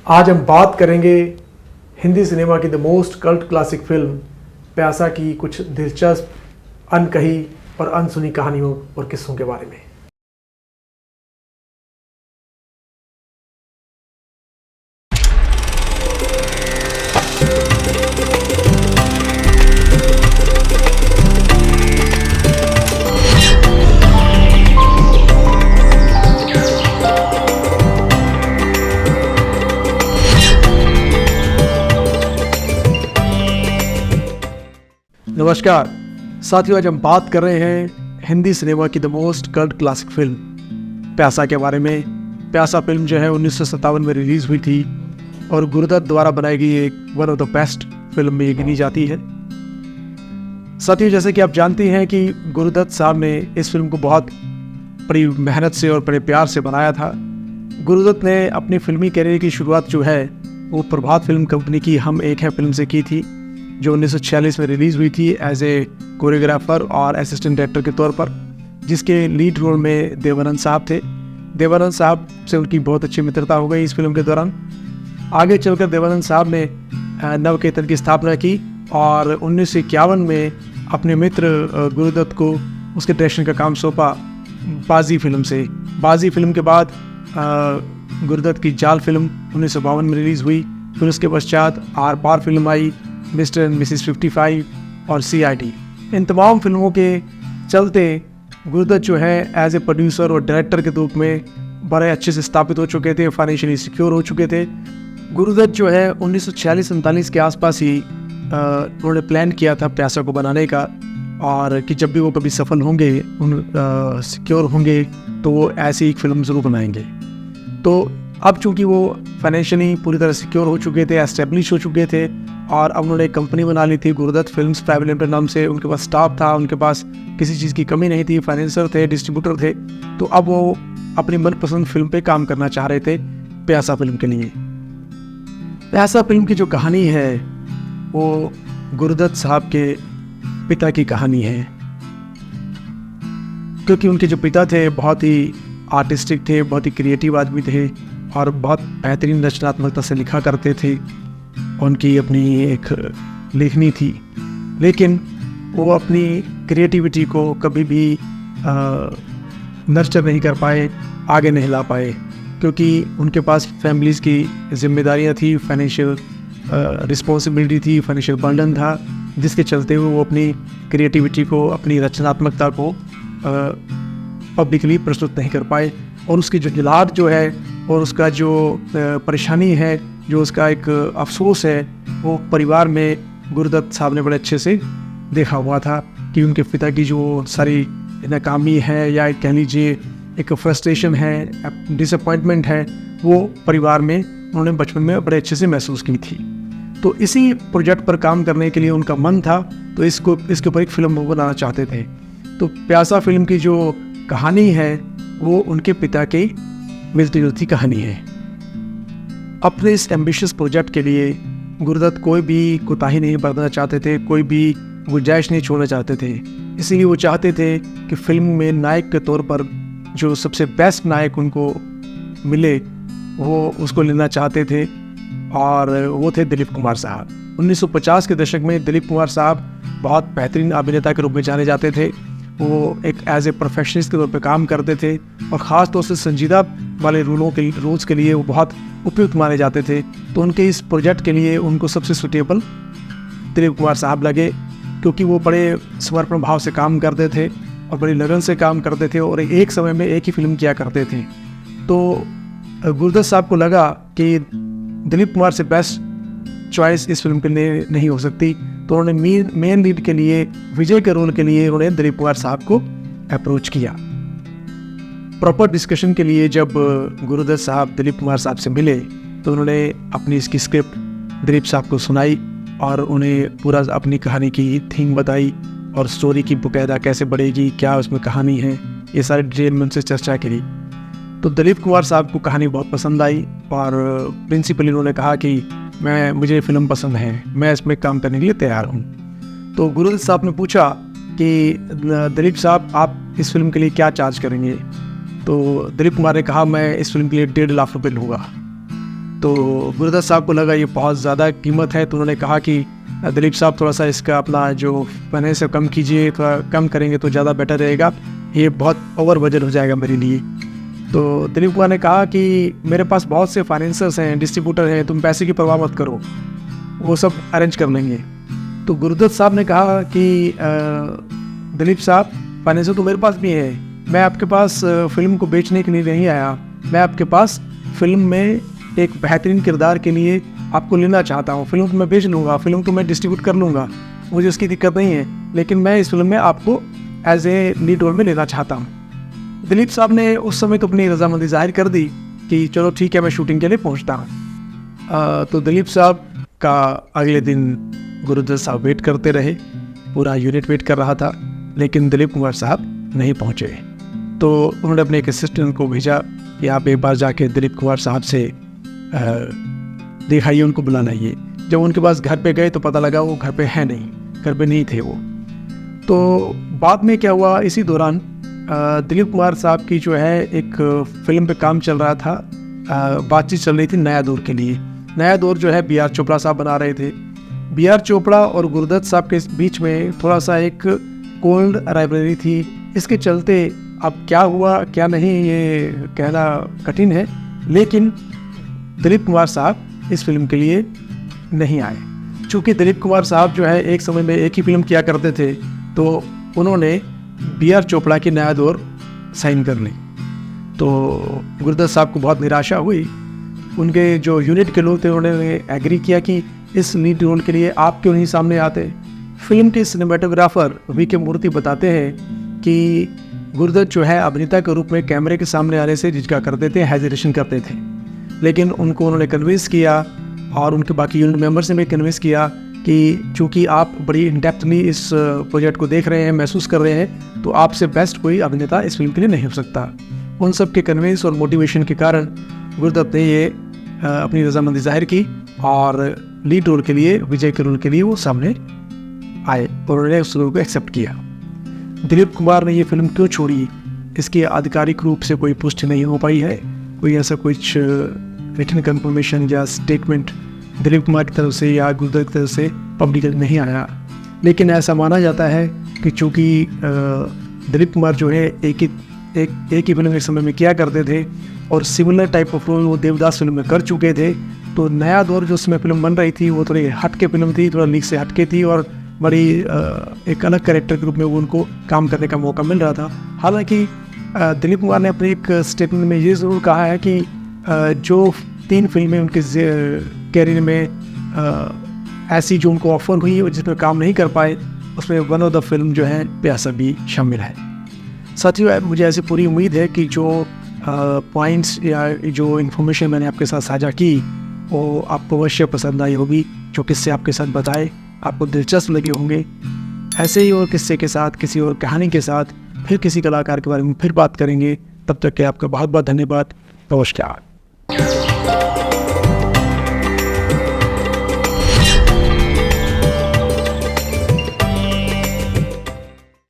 आज हम बात करेंगे हिंदी सिनेमा की the most cult classic film प्यासा की कुछ दिलचस्प अनकही और अनसुनी कहानियों और किस्सों के बारे में। नमस्कार साथियों, आज हम बात कर रहे हैं हिंदी सिनेमा की the most cult classic film प्यासा के बारे में। प्यासा फिल्म जो है 1957 में रिलीज़ हुई थी और गुरुदत्त द्वारा बनाई गई एक one of the best film में ये गिनी जाती है। साथियों, जैसे कि आप जानते हैं कि गुरुदत्त साहब ने इस फिल्म को बहुत बड़ी मेहनत से और बड़े प्यार से बनाया था। गुरुदत्त ने अपनी फिल्मी करियर की शुरुआत जो है वो प्रभात फिल्म कंपनी की हम एक है फिल्म से की थी, जो 1946 में रिलीज़ हुई थी एज ए कोरियोग्राफर और असिस्टेंट डायरेक्टर के तौर पर, जिसके लीड रोल में देवानंद साहब थे। देवानंद साहब से उनकी बहुत अच्छी मित्रता हो गई इस फिल्म के दौरान। आगे चलकर देवानंद साहब ने नवकेतन की स्थापना की और 1951 में अपने मित्र गुरुदत्त को उसके डायरेक्शन का काम सौंपा बाजी फिल्म से। बाजी फिल्म के बाद गुरुदत्त की जाल फिल्म 1952 में रिलीज़ हुई। फिर उसके पश्चात आर पार फिल्म आई, मिस्टर एंड मिसिस 55 और CID। इन तमाम फिल्मों के चलते गुरुदत्त जो है एज ए प्रोड्यूसर और डायरेक्टर के रूप में बड़े अच्छे से स्थापित हो चुके थे, फाइनेंशियली सिक्योर हो चुके थे। गुरुदत्त जो है 1946-47 के आसपास ही उन्होंने प्लान किया था प्यासा को बनाने का, और कि जब भी वो कभी सफल होंगे, सिक्योर होंगे, तो वो ऐसी एक फिल्म ज़रूर बनाएंगे। तो अब चूँकि वो फाइनेंशियली पूरी तरह सिक्योर हो चुके थे, एस्टेब्लिश हो चुके थे, और अब उन्होंने एक कंपनी बना ली थी गुरुदत्त फिल्म्स प्राइवेट लिमिटेड नाम से। उनके पास स्टाफ था, उनके पास किसी चीज़ की कमी नहीं थी, फाइनेंसर थे, डिस्ट्रीब्यूटर थे। तो अब वो अपनी मनपसंद फिल्म पे काम करना चाह रहे थे प्यासा फिल्म के लिए। प्यासा फिल्म की जो कहानी है वो गुरुदत्त साहब के पिता की कहानी है, क्योंकि उनके जो पिता थे बहुत ही आर्टिस्टिक थे, बहुत ही क्रिएटिव आदमी थे और बहुत बेहतरीन रचनात्मकता से लिखा करते थे। उनकी अपनी एक लेखनी थी, लेकिन वो अपनी क्रिएटिविटी को कभी भी नर्चर नहीं कर पाए, आगे नहीं ला पाए, क्योंकि उनके पास फैमिलीज़ की जिम्मेदारियां थी, फाइनेंशियल रिस्पॉन्सिबिलिटी थी, फाइनेंशियल बर्डन था, जिसके चलते हुए वो अपनी क्रिएटिविटी को, अपनी रचनात्मकता को पब्लिकली प्रस्तुत नहीं कर पाए। और उसकी जो जलाद जो है और उसका जो परेशानी है, जो उसका एक अफसोस है, वो परिवार में गुरुदत्त साहब ने बड़े अच्छे से देखा हुआ था कि उनके पिता की जो सारी नाकामी है, या कह लीजिए एक फ्रस्ट्रेशन है, डिसअपॉइंटमेंट है, वो परिवार में उन्होंने बचपन में बड़े अच्छे से महसूस की थी। तो इसी प्रोजेक्ट पर काम करने के लिए उनका मन था, तो इसके ऊपर एक फिल्म वो बनाना चाहते थे। तो प्यासा फिल्म की जो कहानी है वो उनके पिता की मिलती जुलती कहानी है। अपने इस एम्बिशियस प्रोजेक्ट के लिए गुरुदत्त कोई भी कोताही नहीं बरतना चाहते थे, कोई भी गुंजाइश नहीं छोड़ना चाहते थे। इसीलिए वो चाहते थे कि फिल्म में नायक के तौर पर जो सबसे बेस्ट नायक उनको मिले वो उसको लेना चाहते थे, और वो थे दिलीप कुमार साहब। 1950 के दशक में दिलीप कुमार साहब बहुत बेहतरीन अभिनेता के रूप में जाने जाते थे। वो एक एज ए प्रोफेशनलिस्ट के तौर पे काम करते थे और ख़ास तौर से संजीदा वाले रोल्स के लिए वो बहुत उपयुक्त माने जाते थे। तो उनके इस प्रोजेक्ट के लिए उनको सबसे सुटेबल दिलीप कुमार साहब लगे, क्योंकि वो बड़े समर्पण भाव से काम करते थे और बड़ी लगन से काम करते थे और एक समय में एक ही फिल्म किया करते थे। तो गुरुदत्त साहब को लगा कि दिलीप कुमार से बेस्ट चॉइस इस फिल्म के लिए नहीं हो सकती, तो उन्होंने मेन लीड के लिए, विजय के रोल के लिए उन्होंने दिलीप कुमार साहब को अप्रोच किया। प्रॉपर डिस्कशन के लिए जब गुरुदत्त साहब दिलीप कुमार साहब से मिले तो उन्होंने अपनी इसकी स्क्रिप्ट दिलीप साहब को सुनाई और उन्हें पूरा अपनी कहानी की थीम बताई और स्टोरी की बकायदा कैसे बढ़ेगी, क्या उसमें कहानी है, ये सारे डिटेल में उनसे चर्चा करी। तो दिलीप कुमार साहब को कहानी बहुत पसंद आई और प्रिंसिपली उन्होंने कहा कि मुझे फिल्म पसंद है, मैं इसमें काम करने के लिए तैयार हूँ। तो गुरुदत्त साहब ने पूछा कि दिलीप साहब आप इस फिल्म के लिए क्या चार्ज करेंगे। तो दिलीप कुमार ने कहा मैं इस फिल्म के लिए 1.5 लाख रुपये लूँगा। तो गुरुदत्त साहब को लगा ये बहुत ज़्यादा कीमत है, तो उन्होंने कहा कि दिलीप साहब थोड़ा सा इसका अपना जो फाइनेंस है कम कीजिए, थोड़ा कम करेंगे तो ज़्यादा बेटर रहेगा, ये बहुत ओवर बजट हो जाएगा मेरे लिए। तो दिलीप कुमार ने कहा कि मेरे पास बहुत से फाइनेंसर्स हैं, डिस्ट्रीब्यूटर हैं, तुम पैसे की परवाह मत करो, वो सब अरेंज कर लेंगे। तो गुरुदत्त साहब ने कहा कि दिलीप साहब, फाइनेंसर तो मेरे पास भी है, मैं आपके पास फिल्म को बेचने के लिए नहीं आया, मैं आपके पास फिल्म में एक बेहतरीन किरदार के लिए आपको लेना चाहता हूँ। फिल्म तो मैं बेच लूँगा, फिल्म तो मैं डिस्ट्रीब्यूट कर लूँगा, मुझे उसकी दिक्कत नहीं है, लेकिन मैं इस फिल्म में आपको एज ए लीड रोल में लेना चाहता हूँ। दिलीप साहब ने उस समय तो अपनी रजामंदी जाहिर कर दी कि चलो ठीक है, मैं शूटिंग के लिए पहुँचता हूँ। तो दिलीप साहब का अगले दिन गुरुदत्त साहब वेट करते रहे, पूरा यूनिट वेट कर रहा था, लेकिन दिलीप कुमार साहब नहीं पहुँचे। तो उन्होंने अपने एक असिस्टेंट को भेजा कि आप एक बार जाके दिलीप कुमार साहब से दिखाइए, उनको बुलाइए। जब उनके पास घर पे गए तो पता लगा वो घर पे है नहीं, घर पे नहीं थे वो। तो बाद में क्या हुआ, इसी दौरान दिलीप कुमार साहब की जो है एक फिल्म पे काम चल रहा था, बातचीत चल रही थी नया दौर के लिए। नया दौर जो है बी.आर. चोपड़ा साहब बना रहे थे। बी.आर. चोपड़ा और गुरुदत्त साहब के बीच में थोड़ा सा एक कोल्ड राइवलरी थी। इसके चलते अब क्या हुआ क्या नहीं ये कहना कठिन है, लेकिन दिलीप कुमार साहब इस फिल्म के लिए नहीं आए। चूँकि दिलीप कुमार साहब जो है एक समय में एक ही फिल्म किया करते थे, तो उन्होंने बी.आर. चोपड़ा की नया दौर साइन कर ली। तो गुरुदत्त साहब को बहुत निराशा हुई। उनके जो यूनिट के लोग थे उन्होंने एग्री किया कि इस लीड रोल के लिए आप क्यों नहीं सामने आते। फिल्म के सिनेमेटोग्राफर वी.के. मूर्ति बताते हैं कि गुरुदत्त जो है अभिनेता के रूप में कैमरे के सामने आने से झिझका करते थे, हेजिटेशन करते थे, लेकिन उनको उन्होंने कन्विंस किया और उनके बाकी यूनिट मेंबर्स ने भी कन्विंस किया कि चूँकि आप बड़ी इंडेप्थली इस प्रोजेक्ट को देख रहे हैं, महसूस कर रहे हैं, तो आपसे बेस्ट कोई अभिनेता इस फिल्म के लिए नहीं हो सकता। उन सब के कन्विंस और मोटिवेशन के कारण गुरुदत्त ने ये अपनी रजामंदी जाहिर की और लीड रोल के लिए, विजय के रोल के लिए वो सामने आए और उन्होंने उस रोल को एक्सेप्ट किया। दिलीप कुमार ने ये फिल्म क्यों छोड़ी, इसकी आधिकारिक रूप से कोई पुष्टि नहीं हो पाई है। कोई ऐसा कुछ रिटन कंफर्मेशन या स्टेटमेंट दिलीप कुमार की तरफ से या गुरुदत्त की तरफ से पब्लिक नहीं आया, लेकिन ऐसा माना जाता है कि चूँकि दिलीप कुमार जो है एक ही फिल्म एक समय में किया करते थे और सिमिलर टाइप ऑफ रोल वो देवदास फिल्म में कर चुके थे, तो नया दौर जो उसमें फिल्म बन रही थी वो थोड़ी हटके फिल्म थी, थोड़ा लीक से हटके थी और बड़ी एक अलग कैरेक्टर के रूप में वो उनको काम करने का मौका मिल रहा था। हालांकि दिलीप कुमार ने अपने एक स्टेटमेंट में ये ज़रूर कहा है कि जो 3 फिल्में उनके कैरियर में ऐसी जो उनको ऑफर हुई और जिसमें काम नहीं कर पाए, उसमें वन ऑफ द फिल्म जो है प्यासा भी शामिल है। साथियों, मुझे ऐसी पूरी उम्मीद है कि जो पॉइंट्स या जो इन्फॉर्मेशन मैंने आपके साथ साझा की वो आपको अवश्य पसंद आई होगी। जो किस्से आपके साथ बताए आपको दिलचस्प लगे होंगे। ऐसे ही और किस्से के साथ, किसी और कहानी के साथ फिर किसी कलाकार के बारे में फिर बात करेंगे। तब तक के आपका बहुत बहुत धन्यवाद। नमस्कार।